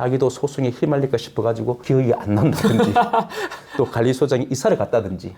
자기도 소송에 휘말릴까 싶어가지고 기억이 안 난다든지 또 관리소장이 이사를 갔다든지.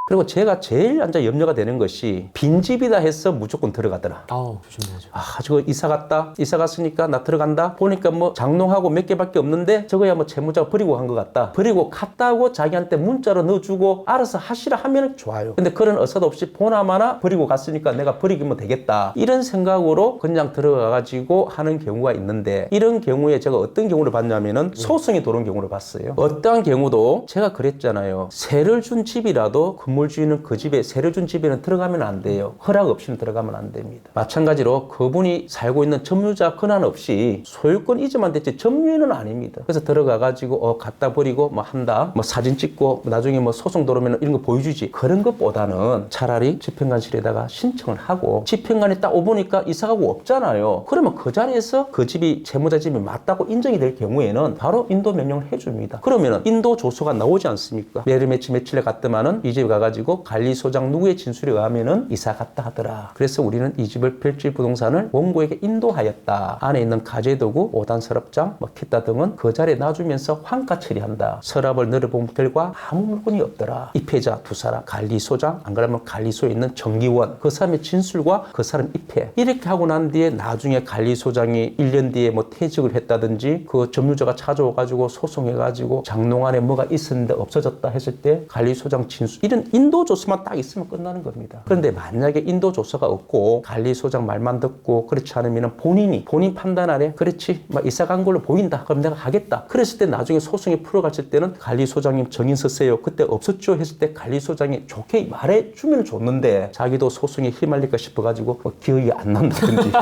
그리고 제가 제일 앉아 염려가 되는 것이 빈집이다 해서 무조건 들어가더라. 조심해야죠. 저거 이사 갔다. 이사 갔으니까 나 들어간다. 보니까 뭐 장롱하고 몇 개밖에 없는데 저거야 뭐 채무자가 버리고 간 것 같다. 버리고 갔다고 자기한테 문자로 넣어주고 알아서 하시라 하면 좋아요. 근데 그런 어사도 없이 보나마나 버리고 갔으니까 내가 버리기면 되겠다. 이런 생각으로 그냥 들어가가지고 하는 경우가 있는데, 이런 경우에 제가 어떤 경우를 봤냐면은 소송이 들어온 경우를 봤어요. 어떠한 경우도 제가 그랬잖아요. 세를 준 집이라도 건물주인은 그 집에, 세를 준 집에는 들어가면 안 돼요. 허락 없이는 들어가면 안 됩니다. 마찬가지로 그분이 살고 있는 점유자 권한 없이 소유권 이전만 됐지 점유인은 아닙니다. 그래서 들어가가지고 갖다 버리고 뭐 한다, 뭐 사진 찍고 나중에 뭐 소송 들어오면 이런 거 보여주지. 그런 것보다는 차라리 집행관실에다가 신청을 하고, 집행관이 딱 오보니까 이사가고 없잖아요. 그러면 그 자리에서 그 집이 채무자 집이 맞다고 인정이 될 경우에는 바로 인도 명령을 해줍니다. 그러면은 인도 조서가 나오지 않습니까? 매일 며칠에 갔더만은 이 집에 가가지고 관리소장 누구의 진술에 의하면은 이사 갔다 하더라. 그래서 우리는 이 집을 필지부동산을 원고에게 인도하였다. 안에 있는 가재도구, 5단 서랍장, 뭐 기타 등은 그 자리에 놔주면서 환가 처리한다. 서랍을 늘어본 결과 아무 물건이 없더라. 입회자 두 사람, 관리소장, 안 그러면 관리소에 있는 정기원, 그 사람의 진술과 그 사람 입회. 이렇게 하고 난 뒤에 나중에 관리소장이 1년 뒤에 뭐 퇴직을 했다든지 그 점유자가 찾아와가지고 소송해가지고 장롱 안에 뭐가 있었는데 없어졌다 했을 때 관리소장 진술, 이런 인도조서만 딱 있으면 끝나는 겁니다. 그런데 만약에 인도조서가 없고 관리소장 말만 듣고 그렇지 않으면 본인 판단 아래 그렇지 막 이사 간 걸로 보인다, 그럼 내가 하겠다. 그랬을 때 나중에 소송이 풀어갔을 때는 관리소장님 정인 서세요, 그때 없었죠 했을 때 관리소장이 좋게 말해주면 좋는데 자기도 소송에 휘말릴까 싶어가지고 뭐 기억이 안 난다든지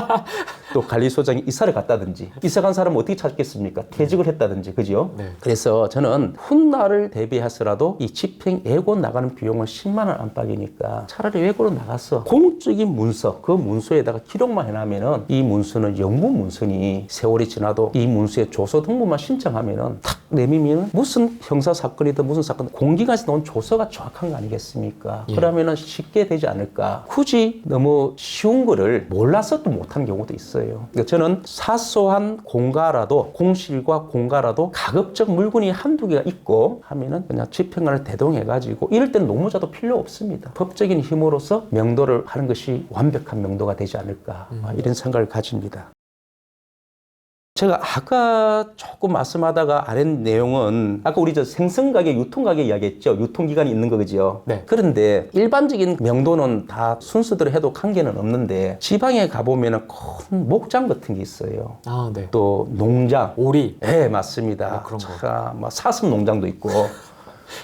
또 관리소장이 이사를 갔다든지, 이사 간 사람은 어떻게 찾겠습니까? 퇴직을 했다든지, 그죠? 네. 그래서 저는 훗날을 대비해서라도 이 집행 예고 나가는 비용은 10만 원 안팎이니까 차라리 외고로 나가서 공적인 문서, 그 문서에다가 기록만 해놔면은 이 문서는 영문 문서니 세월이 지나도 이 문서에 조서 등본만 신청하면은 탁 내미면 무슨 형사 사건이든 무슨 사건 공기관에서 나온 조서가 정확한 거 아니겠습니까? 예. 그러면은 쉽게 되지 않을까. 굳이 너무 쉬운 거를 몰라서 또 못하는 경우도 있어요. 그러니까 저는 사소한 공가라도, 공실과 공가라도 가급적 물건이 한두 개가 있고 하면은 그냥 집행관을 대동해가지고, 이럴 땐 노무자도 필요 없습니다. 법적인 힘으로서 명도를 하는 것이 완벽한 명도가 되지 않을까, 이런 생각을 가집니다. 제가 아까 조금 말씀하다가 안 했는 내용은, 아까 우리 생선가게, 유통가게 이야기했죠. 유통기간이 있는 거죠. 네. 그런데 일반적인 명도는 다 순서대로 해도 관계는 없는데, 지방에 가보면 큰 목장 같은 게 있어요. 네. 또 농장. 오리. 네, 맞습니다. 그런 거. 자, 뭐 사슴 농장도 있고.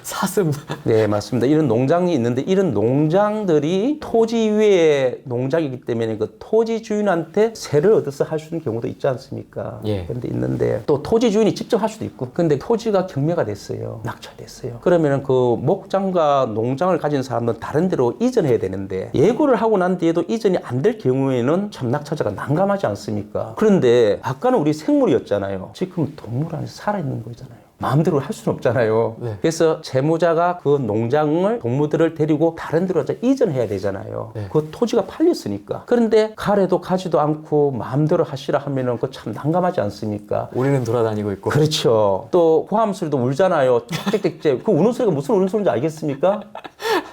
사슴. 네, 맞습니다. 이런 농장이 있는데, 이런 농장들이 토지 위에 농장이기 때문에 그 토지 주인한테 세를 얻어서 할 수 있는 경우도 있지 않습니까? 예. 그런데 있는데 또 토지 주인이 직접 할 수도 있고, 근데 토지가 경매가 됐어요. 낙찰됐어요. 그러면은 그 목장과 농장을 가진 사람은 다른 데로 이전해야 되는데, 예고를 하고 난 뒤에도 이전이 안 될 경우에는 참 낙찰자가 난감하지 않습니까? 그런데 아까는 우리 생물이었잖아요. 지금 동물 안에 살아있는 거잖아요. 마음대로 할 수는 없잖아요. 네. 그래서 채무자가 그 농장을, 동물들을 데리고 다른 데로 이전해야 되잖아요. 네. 그 토지가 팔렸으니까. 그런데 가래도 가지도 않고 마음대로 하시라 하면은 그 참 난감하지 않습니까? 오리는 돌아다니고 있고. 그렇죠. 또 호암소리도 울잖아요. 짹짹짹. 그 우는 소리가 무슨 우는 소리인지 알겠습니까?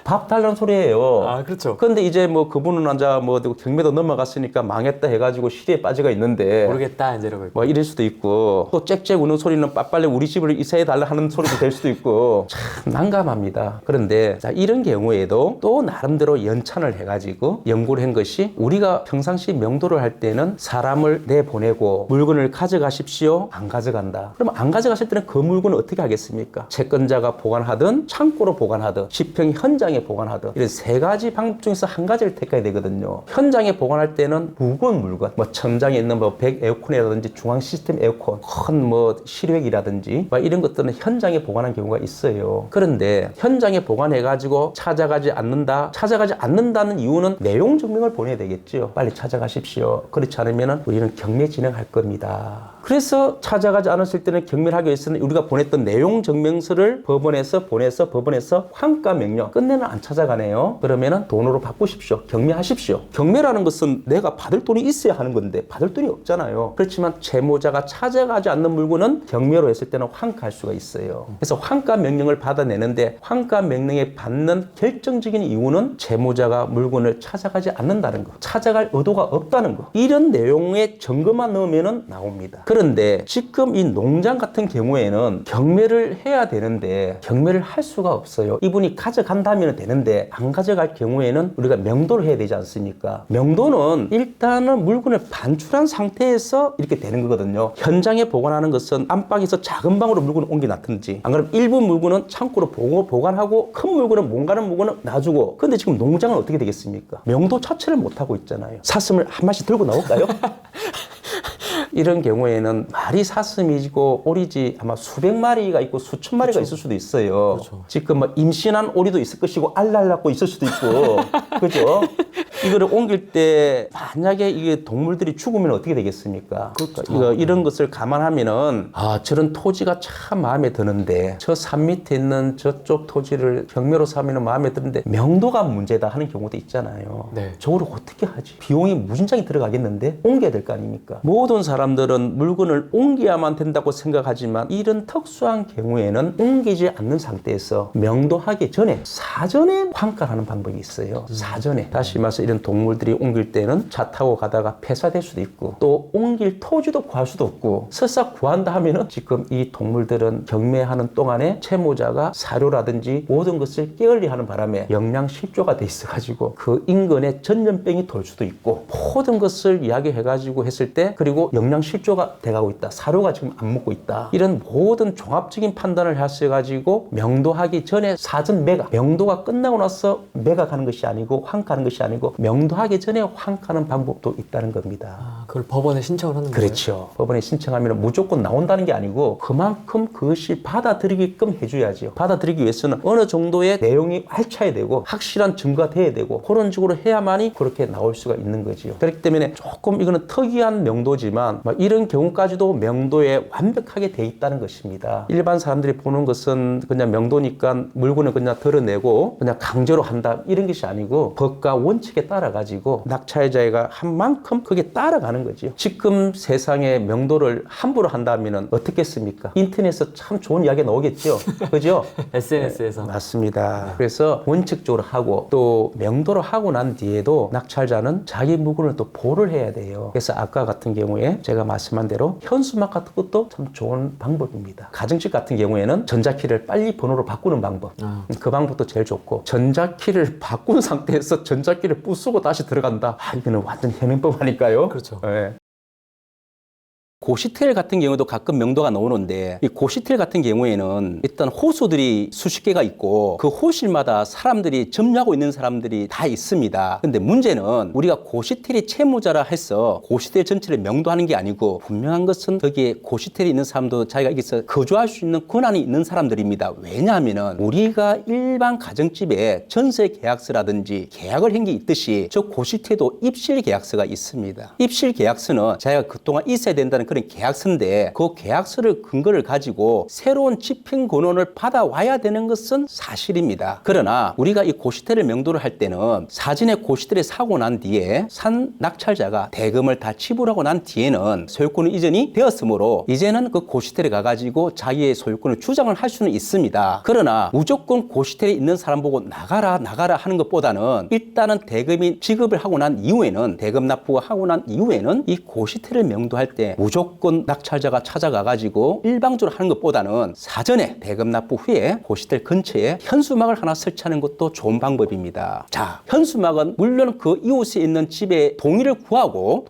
밥 달라는 소리예요. 그렇죠. 그런데 이제 뭐 그분은 앉아 뭐 경매도 넘어갔으니까 망했다 해가지고 시대에 빠져가 있는데, 모르겠다 이제 이러고 있고. 뭐 이럴 수도 있고, 또 짹짹 우는 소리는 빨리 우리 집을 이사해 달라 하는 소리도 될 수도 있고, 참 난감합니다. 그런데 자, 이런 경우에도 또 나름대로 연찬을 해가지고 연구를 한 것이, 우리가 평상시 명도를 할 때는 사람을 내보내고 물건을 가져가십시오, 안 가져간다. 그러면 안 가져가실 때는 그 물건을 어떻게 하겠습니까? 채권자가 보관하든 창고로 보관하든 집행 현장에 보관하든, 이런 세 가지 방법 중에서 한 가지를 택해야 되거든요. 현장에 보관할 때는 무거운 물건, 뭐 천장에 있는 뭐 백 에어컨이라든지 중앙 시스템 에어컨, 큰 뭐 실외기라든지 뭐 이런 것들은 현장에 보관한 경우가 있어요. 그런데 현장에 보관해가지고 찾아가지 않는다. 찾아가지 않는다는 이유는 내용 증명을 보내야 되겠죠. 빨리 찾아가십시오. 그렇지 않으면 우리는 경매 진행할 겁니다. 그래서 찾아가지 않았을 때는 경매를 하기 위해서는 우리가 보냈던 내용 증명서를 법원에서 보내서 법원에서 환가 명령 끝내는 안 찾아가네요. 그러면은 돈으로 바꾸십시오. 경매하십시오. 경매라는 것은 내가 받을 돈이 있어야 하는 건데 받을 돈이 없잖아요. 그렇지만 채무자가 찾아가지 않는 물건은 경매로 했을 때는 환가할 수가 있어요. 그래서 환가 명령을 받아내는데 환가 명령에 받는 결정적인 이유는 채무자가 물건을 찾아가지 않는다는 거, 찾아갈 의도가 없다는 거, 이런 내용의 증거만 넣으면 나옵니다. 그런데 지금 이 농장 같은 경우에는 경매를 해야 되는데 경매를 할 수가 없어요. 이분이 가져간다면 되는데 안 가져갈 경우에는 우리가 명도를 해야 되지 않습니까? 명도는 일단은 물건을 반출한 상태에서 이렇게 되는 거거든요. 현장에 보관하는 것은 안방에서 작은 방으로 물건을 옮겨놨든지, 안 그러면 일부 물건은 창고로 보관하고 큰 물건은 못 가는 물건은 놔주고. 근데 지금 농장은 어떻게 되겠습니까? 명도 자체를 못하고 있잖아요. 사슴을 한 마씩 들고 나올까요? 이런 경우에는 말이 사슴이고 오리지 아마 수백 마리가 있고 수천 마리가 그렇죠. 있을 수도 있어요. 그렇죠. 지금 뭐 임신한 오리도 있을 것이고 알날 낳고 있을 수도 있고 그죠? 이거를 옮길 때 만약에 이게 동물들이 죽으면 어떻게 되겠습니까? 그렇죠. 이런 것을 감안하면은 저런 토지가 참 마음에 드는데 저 산 밑에 있는 저쪽 토지를 경매로 사면 마음에 드는데 명도가 문제다 하는 경우도 있잖아요. 네. 저거를 어떻게 하지? 비용이 무진장이 들어가겠는데 옮겨야 될 거 아닙니까? 모든 사람들은 물건을 옮겨야만 된다고 생각하지만 이런 특수한 경우에는 옮기지 않는 상태에서 명도하기 전에 사전에 환가하는 방법이 있어요. 사전에. 다시 말해서 이런 동물들이 옮길 때는 차 타고 가다가 폐사될 수도 있고 또 옮길 토지도 구할 수도 없고 설사 구한다 하면은 지금 이 동물들은 경매하는 동안에 채무자가 사료라든지 모든 것을 깨얼리하는 바람에 영양실조가 돼 있어가지고 그 인근에 전염병이 돌 수도 있고 모든 것을 이야기해가지고 했을 때 그리고 영양실조가 돼가고 있다. 사료가 지금 안 먹고 있다. 이런 모든 종합적인 판단을 하셔가지고 명도하기 전에 사전 매각, 명도가 끝나고 나서 매각하는 것이 아니고 환가하는 것이 아니고 명도하기 전에 환가하는 방법도 있다는 겁니다. 그걸 법원에 신청을 하는 거예요? 그렇죠. 법원에 신청하면 무조건 나온다는 게 아니고 그만큼 그것이 받아들이게끔 해줘야죠. 받아들이기 위해서는 어느 정도의 내용이 알차야 되고 확실한 증거가 돼야 되고 그런 식으로 해야만이 그렇게 나올 수가 있는 거지요. 그렇기 때문에 조금 이거는 특이한 명도지만 이런 경우까지도 명도에 완벽하게 돼 있다는 것입니다. 일반 사람들이 보는 것은 그냥 명도니까 물건을 그냥 드러내고 그냥 강제로 한다 이런 것이 아니고 법과 원칙에 따라 가지고 낙찰자가 한 만큼 그게 따라가는 거죠. 지금 세상에 명도를 함부로 한다면 어떻겠습니까? 인터넷에서 참 좋은 이야기 나오겠죠. 그죠? SNS에서. 네, 맞습니다. 그래서 원칙적으로 하고 또 명도를 하고 난 뒤에도 낙찰자는 자기 물건을 또 보호를 해야 돼요. 그래서 아까 같은 경우에 제가 말씀한 대로 현수막 같은 것도 참 좋은 방법입니다. 가정집 같은 경우에는 전자키를 빨리 번호로 바꾸는 방법. 그 방법도 제일 좋고 전자키를 바꾼 상태에서 전자키를 부수고 다시 들어간다. 이거는 완전 현행법 아닐까요? 그렇죠. 네. 고시텔 같은 경우도 가끔 명도가 나오는데 이 고시텔 같은 경우에는 일단 호수들이 수십 개가 있고 그 호실마다 사람들이 점유하고 있는 사람들이 다 있습니다. 근데 문제는 우리가 고시텔이 채무자라 해서 고시텔 전체를 명도하는 게 아니고 분명한 것은 거기에 고시텔에 있는 사람도 자기가 여기서 거주할 수 있는 권한이 있는 사람들입니다. 왜냐하면은 우리가 일반 가정집에 전세 계약서라든지 계약을 한 게 있듯이 저 고시텔도 입실 계약서가 있습니다. 입실 계약서는 자기가 그동안 있어야 된다는 그런 계약서인데 그 계약서를 근거를 가지고 새로운 집행 권한을 받아와야 되는 것은 사실입니다. 그러나 우리가 이 고시텔을 명도를 할 때는 사전에 고시텔을 사고 난 뒤에 산 낙찰자가 대금을 다 지불하고 난 뒤에는 소유권 이전이 되었으므로 이제는 그 고시텔에 가가지고 자기의 소유권을 주장을 할 수는 있습니다. 그러나 무조건 고시텔에 있는 사람 보고 나가라 하는 것보다는 일단은 대금이 지급을 하고 난 이후에는 대금 납부가 하고 난 이후에는 이 고시텔을 명도할 때 무조건 낙찰자가 찾아가가지고 일방적으로 하는 것보다는 사전에 대금 납부 후에 고시텔 근처에 현수막을 하나 설치하는 것도 좋은 방법입니다. 자, 현수막은 물론 그 이웃에 있는 집에 동의를 구하고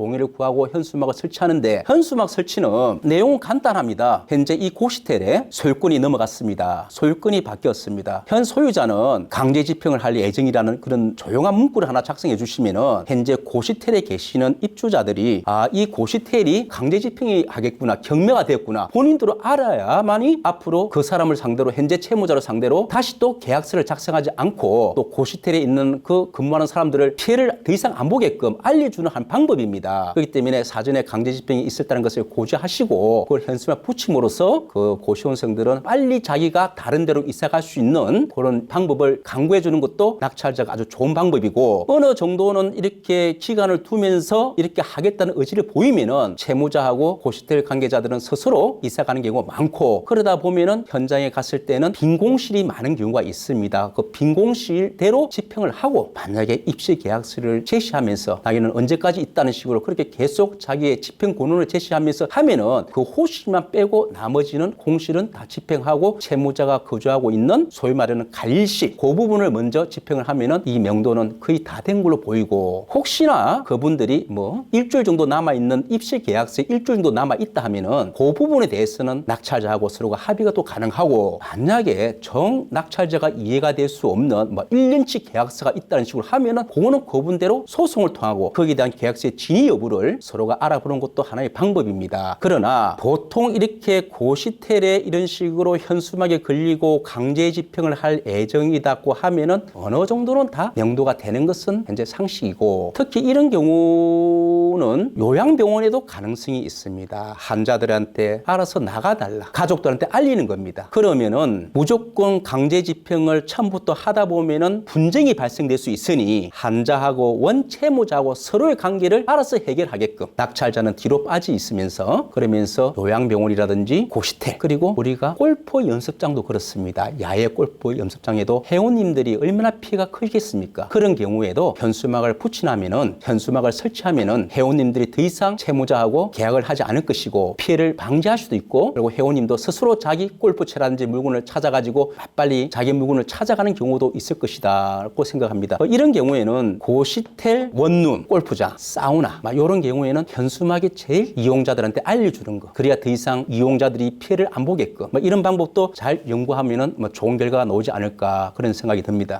현수막을 설치하는데 현수막 설치는 내용은 간단합니다. 현재 이 고시텔에 소유권이 넘어갔습니다. 소유권이 바뀌었습니다. 현 소유자는 강제 집행을 할 예정이라는 그런 조용한 문구를 하나 작성해 주시면은 현재 고시텔에 계시는 입주자들이 이 고시텔이 강제 집행 집행이 하겠구나, 경매가 됐구나 본인들은 알아야만이 앞으로 그 사람을 상대로 현재 채무자를 상대로 다시 또 계약서를 작성하지 않고 또 고시텔에 있는 그 근무하는 사람들을 피해를 더 이상 안 보게끔 알려주는 한 방법입니다. 그렇기 때문에 사전에 강제 집행이 있었다는 것을 고지하시고 그걸 현수막 붙임으로써 그 고시원생들은 빨리 자기가 다른 데로 이사갈 수 있는 그런 방법을 강구해 주는 것도 낙찰자가 아주 좋은 방법이고, 어느 정도는 이렇게 기간을 두면서 이렇게 하겠다는 의지를 보이면은 채무자하고 고시텔 관계자들은 스스로 이사가는 경우가 많고, 그러다 보면은 현장에 갔을 때는 빈공실이 많은 경우가 있습니다. 그 빈공실대로 집행을 하고, 만약에 입시 계약서를 제시하면서 자기는 언제까지 있다는 식으로 그렇게 계속 자기의 집행 권한을 제시하면서 하면은 그 호실만 빼고 나머지는 공실은 다 집행하고 채무자가 거주하고 있는 소위 말하는 관리실 그 부분을 먼저 집행을 하면은 이 명도는 거의 다 된 걸로 보이고, 혹시나 그분들이 뭐 일주일 정도 남아있는 입시 계약서에 일주일 정도 남아있다 하면은 그 부분에 대해서는 낙찰자하고 서로가 합의가 또 가능하고, 만약에 정 낙찰자가 이해가 될 수 없는 뭐 1년치 계약서가 있다는 식으로 하면은 그거는 그분대로 소송을 통하고 거기에 대한 계약서의 진위 여부를 서로가 알아보는 것도 하나의 방법입니다. 그러나 보통 이렇게 고시텔에 이런 식으로 현수막에 걸리고 강제 집행을 할 예정이다고 하면은 어느 정도는 다 명도가 되는 것은 현재 상식이고, 특히 이런 경우는 요양병원에도 가능성이 있습니다. 환자들한테 알아서 나가달라, 가족들한테 알리는 겁니다. 그러면은 무조건 강제 집행을 처음부터 하다 보면은 분쟁이 발생될 수 있으니 환자하고 원채무자하고 서로의 관계를 알아서 해결하게끔 낙찰자는 뒤로 빠져 있으면서, 그러면서 요양병원이라든지 고시텔, 그리고 우리가 골프 연습장도 그렇습니다. 야외 골프 연습장에도 회원님들이 얼마나 피해가 크겠습니까? 그런 경우에도 현수막을 붙이나면은, 현수막을 설치하면은 회원님들이 더 이상 채무자하고 계약을 하지 않을 것이고 피해를 방지할 수도 있고, 그리고 회원님도 스스로 자기 골프채라든지 물건을 찾아가지고 빨리 자기 물건을 찾아가는 경우도 있을 것이다라고 생각합니다. 이런 경우에는 고시텔, 원룸, 골프장, 사우나 이런 경우에는 현수막이 제일 이용자들한테 알려주는 거, 그래야 더 이상 이용자들이 피해를 안 보게끔 이런 방법도 잘 연구하면은 좋은 결과가 나오지 않을까 그런 생각이 듭니다.